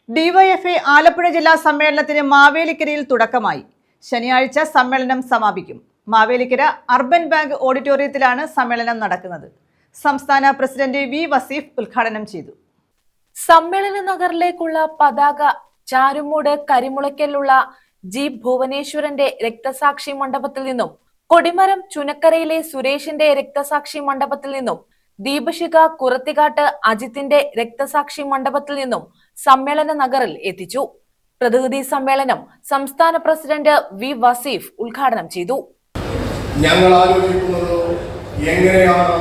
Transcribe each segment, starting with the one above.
DYFI Alappuzha ജില്ലാ സമ്മേളനത്തിന് മാവേലിക്കരയിൽ തുടക്കമായി. ശനിയാഴ്ച സമ്മേളനം സമാപിക്കും. മാവേലിക്കര അർബൻ ബാങ്ക് ഓഡിറ്റോറിയത്തിലാണ് സമ്മേളനം നടക്കുന്നത്. സംസ്ഥാന പ്രസിഡന്റ് വി വസീഫ് ഉദ്ഘാടനം ചെയ്തു. സമ്മേളന നഗറിലേക്കുള്ള പതാക ചാരുമൂട് കരിമുളയ്ക്കലുള്ള ജി ഭുവനേശ്വരന്റെ രക്തസാക്ഷി മണ്ഡപത്തിൽ നിന്നും, കൊടിമരം ചുനക്കരയിലെ സുരേഷിന്റെ രക്തസാക്ഷി മണ്ഡപത്തിൽ നിന്നും, ദീപശിഖ കുറത്തിക്കാട്ട് അജിത്തിന്റെ രക്തസാക്ഷി മണ്ഡപത്തിൽ നിന്നും സമ്മേളന നഗറിൽ എത്തിച്ചു. പ്രതിനിധി സമ്മേളനം സംസ്ഥാന പ്രസിഡന്റ് വി വസീഫ് ഉദ്ഘാടനം ചെയ്തു. ഞങ്ങൾ ആലോചിക്കുന്നത് എങ്ങനെയാണ്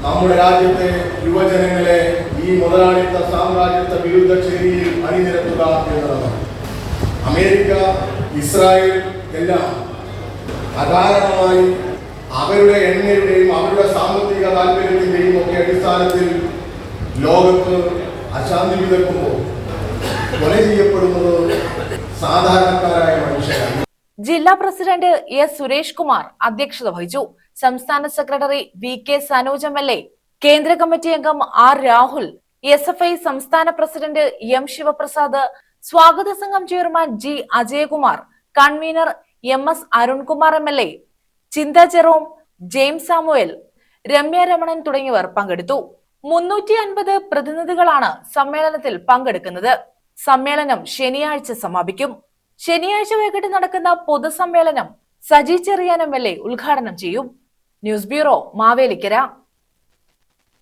നമ്മുടെ രാജ്യത്തെ യുവജനങ്ങളെ ഈ മുതലാളിത്ത സാമ്രാജ്യത്വ വിരുദ്ധ ചേരിയിൽ അണിനിരത്തുക എന്നതാണ്. അമേരിക്ക, ഇസ്രായേൽ എല്ലാം അകാരണമായി അവരുടെ എണ്ണയുടെയും അവരുടെ സാമ്പത്തിക താല്പര്യത്തിന്റെയും ഒക്കെ അടിസ്ഥാനത്തിൽ ലോകത്ത് അശാന്തി വിതക്കുമ്പോൾ കൊല ചെയ്യപ്പെടുന്നത് സാധാരണക്കാരായ മനുഷ്യരാണ്. ജില്ലാ പ്രസിഡന്റ് എസ് സുരേഷ് കുമാർ അധ്യക്ഷത വഹിച്ചു. സംസ്ഥാന secretary V K Sanoj MLA, കേന്ദ്ര കമ്മിറ്റി അംഗം ആർ രാഹുൽ, SFI സംസ്ഥാന പ്രസിഡന്റ് എം ശിവപ്രസാദ്, സ്വാഗത സംഘം chairman G Ajayakumar, convener MS Arunkumar MLA, Chintha Jerome, James Samuel, Ramya Ramanan തുടങ്ങിയവർ പങ്കെടുത്തു. 350 പ്രതിനിധികളാണ് സമ്മേളനത്തിൽ പങ്കെടുക്കുന്നത്. സമ്മേളനം ശനിയാഴ്ച സമാപിക്കും. ശനിയാഴ്ച വൈകിട്ട് നടക്കുന്ന പൊതുസമ്മേളനം സജി ചെറിയാൻ MLA ഉദ്ഘാടനം ചെയ്യും. News bureau, Mavelikkara.